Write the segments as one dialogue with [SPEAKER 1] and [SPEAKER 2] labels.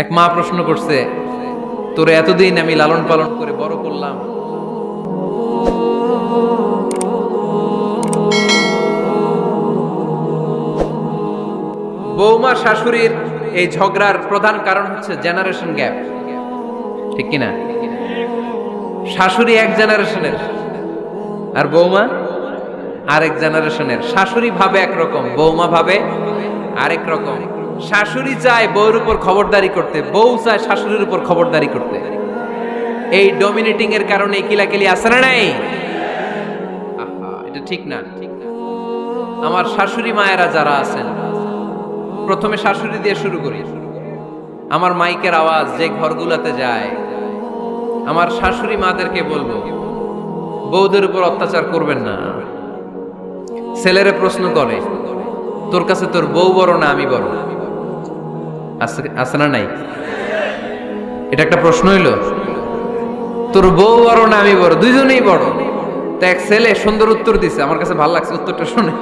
[SPEAKER 1] এক মা প্রশ্ন করছে, তোরে এতদিন আমি লালন পালন করে বড় করলাম, বৌমা শাশুড়ির এই ঝগড়ার প্রধান কারণ হচ্ছে জেনারেশন গ্যাপ, ঠিক কিনা? শাশুড়ি এক জেনারেশনের আর বৌমা আরেক জেনারেশনের। শাশুড়ি ভাবে একরকম, বৌমা ভাবে আরেক রকম। শাশুড়ি চায় বউর উপর খবরদারি করতে, বউ চায় শাশুড়ির উপর খবরদারি করতে। এই ডমিনেটিং এর কারণে কিলাকিলি আছে না নাই? আহা, এটা ঠিক না। আমার শাশুড়ি মায়েরা যারা আছেন, প্রথমে শাশুড়ি দিয়ে শুরু করি। আমার মাইকের আওয়াজ যে ঘরগুলোতে যায়, আমার শাশুড়ি মাদেরকে বলবো, বউদের উপর অত্যাচার করবেন না। ছেলেরে প্রশ্ন করে, তোর কাছে তোর বউ বড় না আমি বড়? আছে না নাই? এটা একটা প্রশ্ন হইল। তোর বউ বড় না আমি বড়? দুইজনেই বড়। তো এক ছেলে সুন্দর উত্তর দিছে, আমার কাছে ভালো লাগছে উত্তরটা শুনে।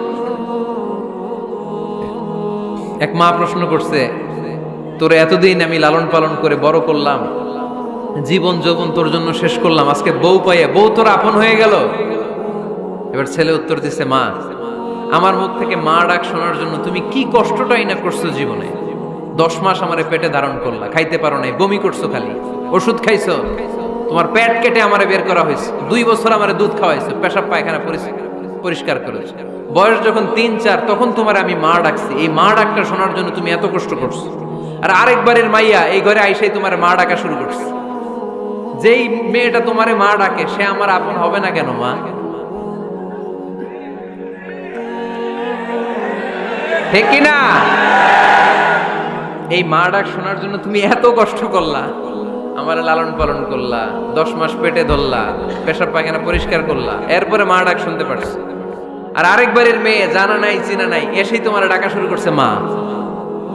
[SPEAKER 1] এক মা প্রশ্ন করছে, তোরে এতদিন আমি লালন পালন করে বড় করলাম, জীবন যৌবন তোর জন্য শেষ করলাম, আজকে বউ পাইয়া বউ তোর আপন হয়ে গেল। এবার ছেলে উত্তর দিছে, মা, আমার মুখ থেকে মা ডাক শোনার জন্য তুমি কি কষ্টটাই না করছো জীবনে। 10 মাস আমারে পেটে ধারণ করলা, খাইতে পারো নাই, বমি করছো, খালি ওষুধ খাইছো, তোমার পেট কেটে আমারে বের করা হয়েছে, 2 বছর আমারে দুধ খাওয়াইছো, পেশাব পায়খানা পরিষ্কার করেছো। বয়স যখন 3-4 তখন তোমার আমি মা ডাকছি, এই মা ডাকটা শোনার জন্য তুমি এত কষ্ট করছো। আর আরেকবারের মাইয়া এই ঘরে আইসাই তোমার মা ডাকা শুরু করছে। যেই মেয়েটা তোমারে মা ডাকে সে আমার আপন হবে না কেন মা? ঠিক কিনা? এই মা ডাক শোনার জন্য তুমি এত কষ্ট করলা, আমার লালন পালন করলা, 10 মাস পেটে ধরলা, পেশাব পায়খানা পরিষ্কার করলা, এরপরে মা ডাক শুনতে পারছো। আর আরেকবারের মেয়ে জানা নাই চিনা নাই এসেই তোমার ডাকা শুরু করছে মা।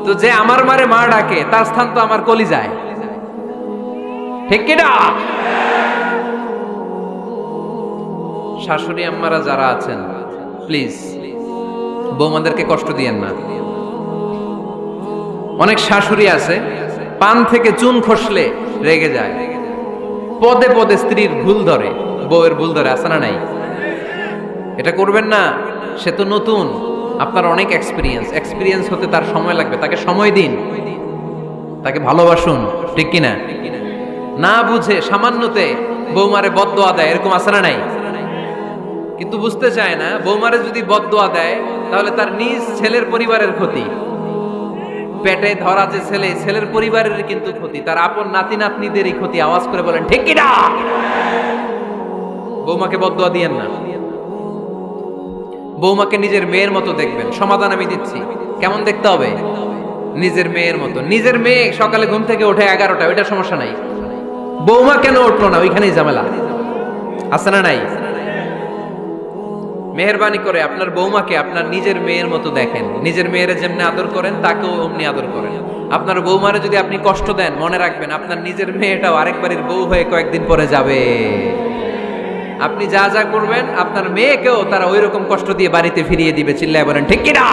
[SPEAKER 1] তো যে আমার মারে মা ডাকে তার স্থান তো আমার কলিজায়, ঠিক কিনা? শাশুড়ি আম্মারা যারা আছেন, প্লিজ বৌমাদেরকে কষ্ট দিয়েন না। অনেক শাশুড়ি আছে, পান থেকে চুন খসলে রেগে যায়, পদে পদে স্ত্রীর ভুল ধরে, বউয়ের ভুল ধরে, আছে না নাই? এটা করবেন না। সে তো নতুন, আপনার অনেক এক্সপিরিয়েন্স হতে তার সময় লাগবে, তাকে সময় দিন, তাকে ভালোবাসুন, ঠিক কিনা? না বুঝে সামান্যতে বৌমারে বদদোয়া দেয়, এরকম আছে না নাই? কিন্তু বুঝতে চায় না, বৌমারে যদি বদদোয়া দেয় তাহলে তার নিজ ছেলের পরিবারের ক্ষতি, পেটে ধরা যে ছেলে, ছেলের পরিবারের কিন্তু ক্ষতি, তার আপন নাতি নাতনিদেরই ক্ষতি। আওয়াজ করে বলেন ঠিক কিনা? বৌমাকে বদদোয়া দিয়েন না। বৌমাকে নিজের মেয়ের মতো দেখবেন। সমাধান আমি দিচ্ছি, কেমন দেখতে হবে? নিজের মেয়ের মতো। নিজের মেয়ে সকালে ঘুম থেকে ওঠে 11টা, ওইটা সমস্যা নাই। বৌমা কেন উঠলো না, ওইখানেই ঝামেলা, আছে না নাই? মেহেরবানি করে আপনার বৌমাকে আপনার নিজের মেয়ের মতো দেখেন। নিজের মেয়েরে যেমনি আদর করেন তাকেও অমনি আদর করেন। আপনার বৌমারে যদি আপনি কষ্ট দেন, মনে রাখবেন আপনার নিজের মেয়েটাও আরেকবারের বউ হয়ে কয়েকদিন পরে যাবে। আপনি যা যা করবেন আপনার মেয়েকেও তারা ওই রকম কষ্ট দিয়ে বাড়িতে ফিরিয়ে দিবে। চিল্লায় বলেন ঠিক কিনা?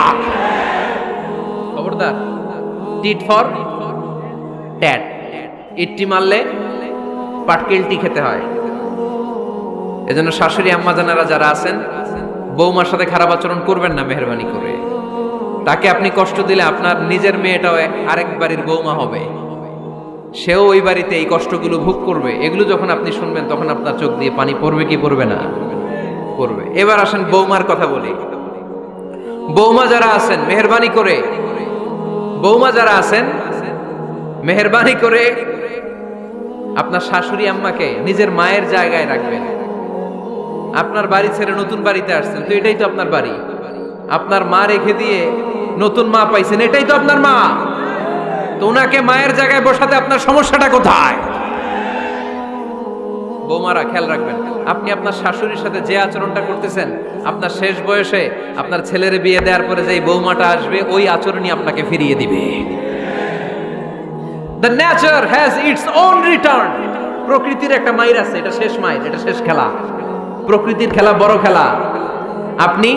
[SPEAKER 1] খবরদার, টিট ফর ট্যাট। ইট্টি মারলে পাটকেলটি খেতে হয়। এজন্য শাশুড়ি আম্মা জানারা যারা আছেন, বৌমার সাথে খারাপ আচরণ করবেন না মেহেরবানি করে। তাকে আপনি কষ্ট দিলে আপনার নিজের মেয়েটাও আরেক বাড়ির বৌমা হবে, সেও ওই বাড়িতে এই কষ্টগুলো ভোগ করবে। এগুলো যখন আপনি শুনবেন তখন আপনার চোখ দিয়ে পানি পড়বে কি পড়বে না? পড়বে। এবার আসেন বৌমার কথা বলি। বৌমা যারা আছেন মেহেরবানি করে, বৌমা যারা আছেন মেহেরবানি করে আপনার শাশুড়ি আম্মাকে নিজের মায়ের জায়গায় রাখবেন। আপনার বাড়ি ছেড়ে নতুন বাড়িতে আসছেন, তো এটাই তো আপনার বাড়ি। আপনার মা রেখে দিয়ে নতুন মা পাইছেন, এটাই তো আপনার মা। তো ওনাকে মায়ের জায়গায় বসাতে আপনার সমস্যাটা কোথায়? বৌমারা খেয়াল রাখবেন, আপনি আপনার শাশুড়ির সাথে যে আচরণটা করতেছেন, আপনার শেষ বয়সে আপনার ছেলের বিয়ে দেওয়ার পরে যে বৌমাটা আসবে ওই আচরণই আপনাকে ফিরিয়ে দিবে। The nature has its own return. প্রকৃতির একটা মাইর আছে, এটা শেষ মাইর, এটা শেষ খেলা। প্রকৃতির খেলা বড় খেলা। আপনি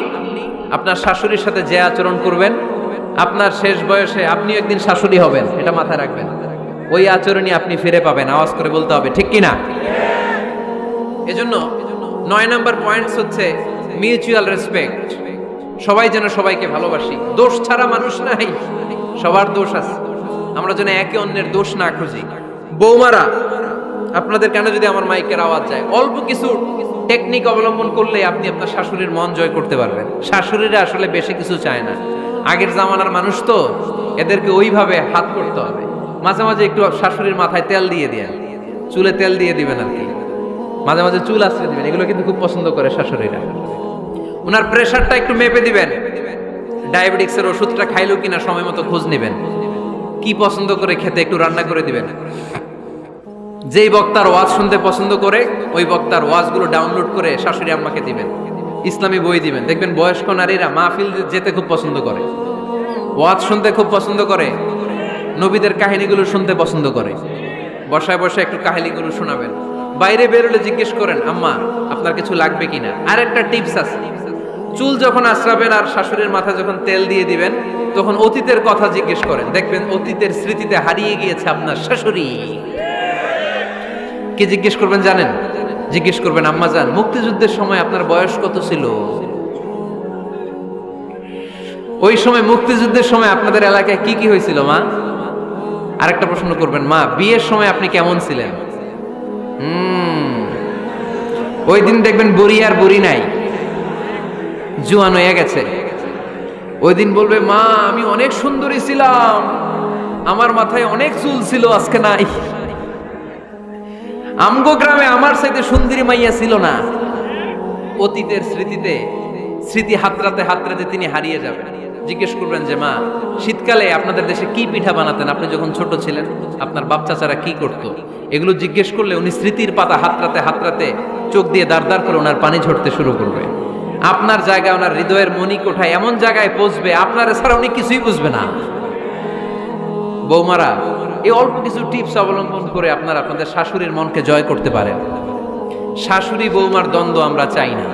[SPEAKER 1] আপনার শাশুড়ির সাথে যে আচরণ করবেন, আপনার শেষ বয়সে আপনি একদিন শাশুড়ি হবেন, এটা মাথায় রাখবেন। ওই আচরণই আপনি ফিরে পাবেন। আওয়াজ করে বলতে হবে, ঠিক কিনা? এজন্য 9 নাম্বার পয়েন্টস হচ্ছে মিউচুয়াল রেসপেক্ট। সবাই যেন সবাইকে ভালোবাসি। দোষ ছাড়া মানুষ নাই, সবার দোষ আছে। আমরা যেন একে অন্যের দোষ না খুঁজি। বৌমারা, আপনাদের কেন যদি আমার মাইকের আওয়াজ যায়, অল্প কিছু টেকনিক অবলম্বন করলে আপনি আপনার শাশুড়ির মন জয় করতে পারবেন। শাশুড়িরা আসলে বেশি কিছু চায় না। আগের জামানার মানুষ তো, এদেরকে ওইভাবে হাত করতে হবে। মাঝে মাঝে একটু শাশুড়ির মাথায় তেল দিয়ে দেন, চুলে তেল দিয়ে দিবেন আর কি, মাঝে মাঝে চুল আশ্রে দিবেন। এগুলো কিন্তু খুব পছন্দ করে শাশুড়িরা। ওনার প্রেশারটা একটু মেপে দিবেন, ডায়াবেটিক্সের ওষুধটা খাইলো কিনা সময় মতো খোঁজ নেবেন, কি পছন্দ করে খেতে একটু রান্না করে দিবেন। যেই বক্তার ওয়াজ শুনতে পছন্দ করে ওই বক্তার ওয়াজগুলো ডাউনলোড করে শাশুড়ি আম্মাকে দিবেন, ইসলামী বই দিবেন। দেখবেন বয়স্ক নারীরা মাহফিল যেতে খুব পছন্দ করে, ওয়াজ শুনতে খুব পছন্দ করে, নবীদের কাহিনীগুলো শুনতে পছন্দ করে। বসায় বসায় একটু কাহিনীগুলো শোনাবেন। বাইরে বেরোলে জিজ্ঞেস করেন, আম্মা আপনার কিছু লাগবে কিনা। আর একটা টিপস আছে, চুল যখন আশ্রাবেন আর শাশুড়ির মাথায় যখন তেল দিয়ে দিবেন, তখন অতীতের কথা জিজ্ঞেস করেন। দেখবেন অতীতের স্মৃতিতে হারিয়ে গিয়েছে আপনার শাশুড়ি। কে জিজ্ঞেস করবেন জানেন? জিজ্ঞেস করবেন, আম্মা জান, মুক্তিযুদ্ধের সময় আপনার বয়স কত ছিল? ওই সময় মুক্তিযুদ্ধের সময় আপনাদের এলাকায় কি কি হয়েছিল মা? আরেকটা প্রশ্ন করবেন, মা বিয়ের সময় আপনি কেমন ছিলেন? ওই দিন দেখবেন বুড়ি আর বুড়ি নাই, জুয়ান হয়ে গেছে। ওই দিন বলবে, মা আমি অনেক সুন্দরী ছিলাম, আমার মাথায় অনেক চুল ছিল, আজকে নাই। আমগো গ্রামে আমার সাথে সুন্দরী মাইয়া ছিল না। অতীতের স্মৃতিতে, স্মৃতি হাতরাতে হাতরাতে তিনি হারিয়ে যাবেন। জিজ্ঞেস করবেন যে, মা শীতকালে আপনাদের দেশে কি পিঠা বানাতেন আপনি যখন ছোট ছিলেন? আপনার বাপ চাচারা কি করত? এগুলো জিজ্ঞেস করলে উনি স্মৃতির পাতা হাতরাতে হাতরাতে চোখ দিয়ে দাঁড় দাঁড় করে ওনার পানি ঝরতে শুরু করবে। আপনার জায়গায়, ওনার হৃদয়ের মণিকোঠায় এমন জায়গায় পৌঁছবে, আপনার ছাড়া উনি কিছুই বুঝবে না। বৌমারা, এই অল্প কিছু টিপস অবলম্বন করে আপনারা আপনাদের শাশুড়ির মনকে জয় করতে পারেন। শাশুড়ি বৌমার দ্বন্দ্ব আমরা চাই না।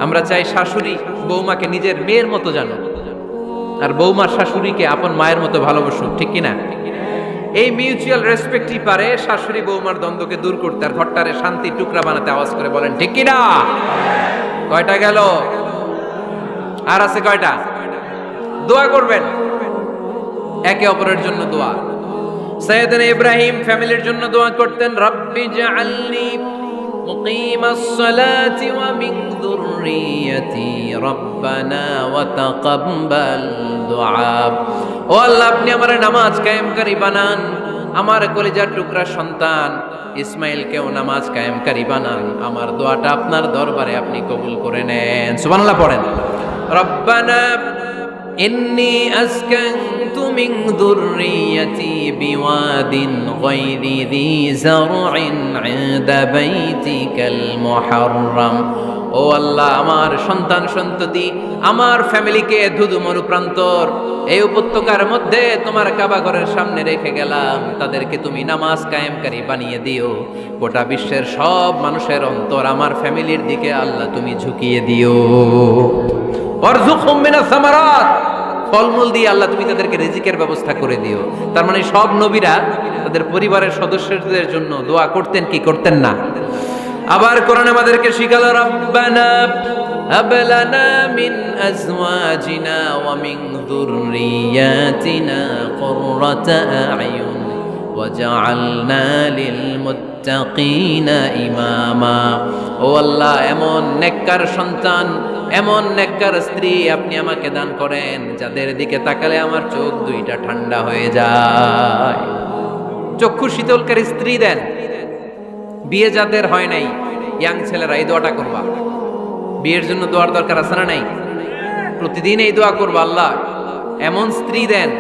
[SPEAKER 1] আমরা চাই শাশুড়ি বৌমাকে নিজের মেয়ের মতো জানো, আর বৌমার শাশুড়িকে আপন মায়ের মতো ভালোবাসুক, ঠিক কিনা? এই মিউচুয়াল রেসপেক্টই পারে শাশুড়ি বৌমার দ্বন্দ্বকে দূর করতে আর ঘরটারে শান্তির টুকরা বানাতে। আওয়াজ করে বলেন, ঠিক কিনা? কয়টা গেল? আর আছে কয়টা? দোয়া করবেন একে অপরের জন্য। দোয়া, সাইয়েদনা ইব্রাহিম ফ্যামিলির জন্য দোয়া করতেন, রব্বি জাআলনি মুকিমাস সালাতি ওয়া মিন যুররিয়াতি রব্বানা ওয়া তাকাব্বাল দুআ। ও আল্লাহ, আপনি আমার নামাজ কায়েমকারী বানান, আমার কলিজার টুকরা সন্তান ইসমাইলকেও নামাজ কায়েমকারী বানান। আমার দোয়াটা আপনার দরবারে আপনি কবুল করে নেন। সুবহানাল্লাহ পড়েন। রব্বানা ইন্নী আসকানতু মিন যুররিয়াতি বিওয়াদিন গায়রি যী যারইন ইনদা বাইতিকাল মুহাররাম। ও আল্লাহ, আমার সন্তান সন্ততি, আমার ফ্যামিলিকে ধুধু মরুপ্রান্তর এই উপত্যকার মধ্যে তোমার কাবা ঘরের সামনে রেখে গেলাম। তাদেরকে তুমি নামাজ কায়েমকারী বানিয়ে দিও। গোটা বিশ্বের সব মানুষের অন্তর আমার ফ্যামিলির দিকে আল্লাহ তুমি ঝুঁকিয়ে দিও। ওয়ারযুকহুম মিনাস সামারাত, ফলমূল দিয়ে আল্লাহ তুমি তাদেরকে রিজিকের ব্যবস্থা করে দিও। তার মানে সব নবীরা তাদের পরিবারের সদস্যদের জন্য দোয়া করতেন কি করতেন না? আবার কোরআন আমাদেরকে শিখালো, রব্বানা হাব লানা মিন আজওয়াজিনা ওয়া মিন যুররিয়াতিনা কুররাতা আ'য়ুন ওয়াজআলনা লিল মুত্তাকিনা ইমামা। ও আল্লাহ, এমন নেককার সন্তান, এমন নেককার স্ত্রী আপনি আমাকে দান করেন যাদের দিকে তাকালে আমার চোখ দুইটা ঠান্ডা হয়ে যায়। চক্ষু শীতলকারী স্ত্রী দেন। বিয়ে যাদের হয় নাই, ইয়াং ছেলেরা এই দোয়াটা করবা। বিয়ের জন্য দোয়ার দরকার আছে না নাই? প্রতিদিন এই দোয়া করবা, আল্লাহ এমন স্ত্রী দেন,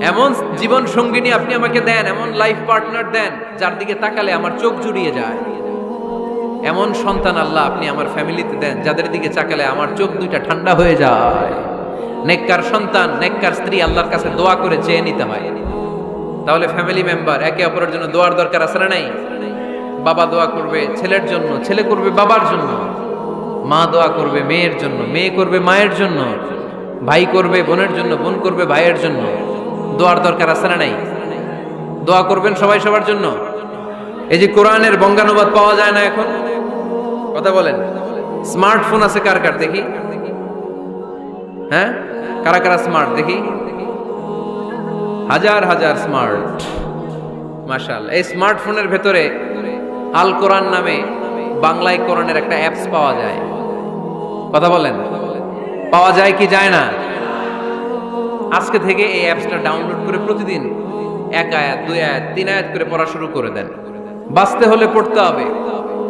[SPEAKER 1] এমন জীবন সঙ্গিনী আপনি আমাকে দেন, এমন লাইফ পার্টনার দেন যার দিকে তাকালে আমার চোখ জুড়িয়ে যায়। এমন সন্তান আল্লাহ আপনি আমার ফ্যামিলিতে দেন যাদের দিকে তাকালে আমার চোখ দুইটা ঠান্ডা হয়ে যায়। নেককার সন্তান, নেককার স্ত্রী আল্লাহর কাছে দোয়া করে চেয়ে নিতে হয়। তাহলে ফ্যামিলি মেম্বার একে অপরের জন্য দোয়ার দরকার আছে না নাই? বাবা দোয়া করবে ছেলের জন্য, ছেলে করবে বাবার জন্য, মা দোয়া করবে মেয়ের জন্য, মেয়ে করবে মায়ের জন্য, ভাই করবে বোনের জন্য, বোন করবে ভাইয়ের জন্য। দোয়ার দরকার আছে না নাই? দোয়া করবেন সবাই সবার জন্য। এই যে কোরআনের বঙ্গানুবাদ পাওয়া যায় না এখন, কথা বলেন। স্মার্টফোন আছে কার কার দেখি? হ্যাঁ, কারা কারা স্মার্ট দেখি? হাজার হাজার স্মার্ট, মাশাআল্লাহ। এই স্মার্টফোনের ভেতরে আল কোরআন নামে বাংলায় কোরআনের একটা অ্যাপস পাওয়া যায়, কথা বলেন। পাওয়া যায় কি যায় না? আজকে থেকে এই অ্যাপসটা ডাউনলোড করে প্রতিদিন 1 আয়াত 2 আয়াত 3 আয়াত করে পড়া শুরু করে দেন। বাঁচতে হলে পড়তে হবে,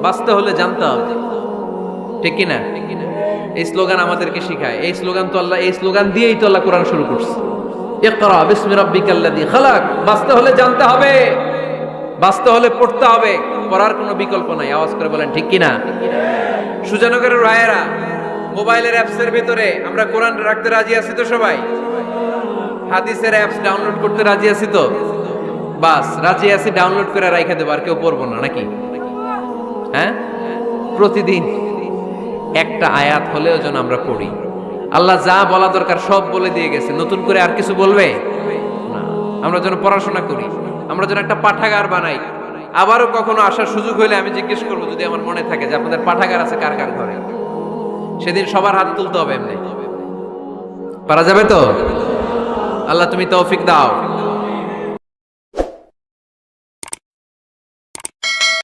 [SPEAKER 1] বাঁচতে হলে জানতে হবে, ঠিক কি না? এই স্লোগান আমাদেরকে শিখায়। এই স্লোগান তো আল্লাহ, এই স্লোগান দিয়েই তো আল্লাহ কোরআন শুরু করছে, ইকরা বিসমি রাব্বিকাল্লাযী খালাক। বাঁচতে হলে জানতে হবে, বাঁচতে হলে পড়তে হবে, পড়ার কোনো বিকল্প নাই। আওয়াজ করে বলেন ঠিক কি না? সুজানগরের রায়েরা, মোবাইলের অ্যাপসের ভিতরে আমরা কোরআন রাখতে রাজি আছি তো সবাই? হাদিসের অ্যাপস ডাউনলোড করতে রাজি আছি তো? বাস রাজি আছি, ডাউনলোড করে রাইখা দেবো, আর কেউ পড়বো না নাকি? হ্যাঁ, প্রতিদিন একটা আয়াত হলেও যেন আমরা পড়ি। আল্লাহ যা বলা দরকার সব বলে দিয়ে গেছে, নতুন করে আর কিছু বলবে না। আমরা যেন পড়াশোনা করি, আমরা যেন একটা পাঠাগার বানাই। আবারও কখনো আসার সুযোগ হইলে আমি জিজ্ঞেস করবো, যদি আমার মনে থাকে যে আপনাদের পাঠাগার আছে কার কার ঘরে, সেদিন সবার হাত তুলতে হবে। এমনি পারা যাবে তো? আল্লাহ তুমি তৌফিক দাও।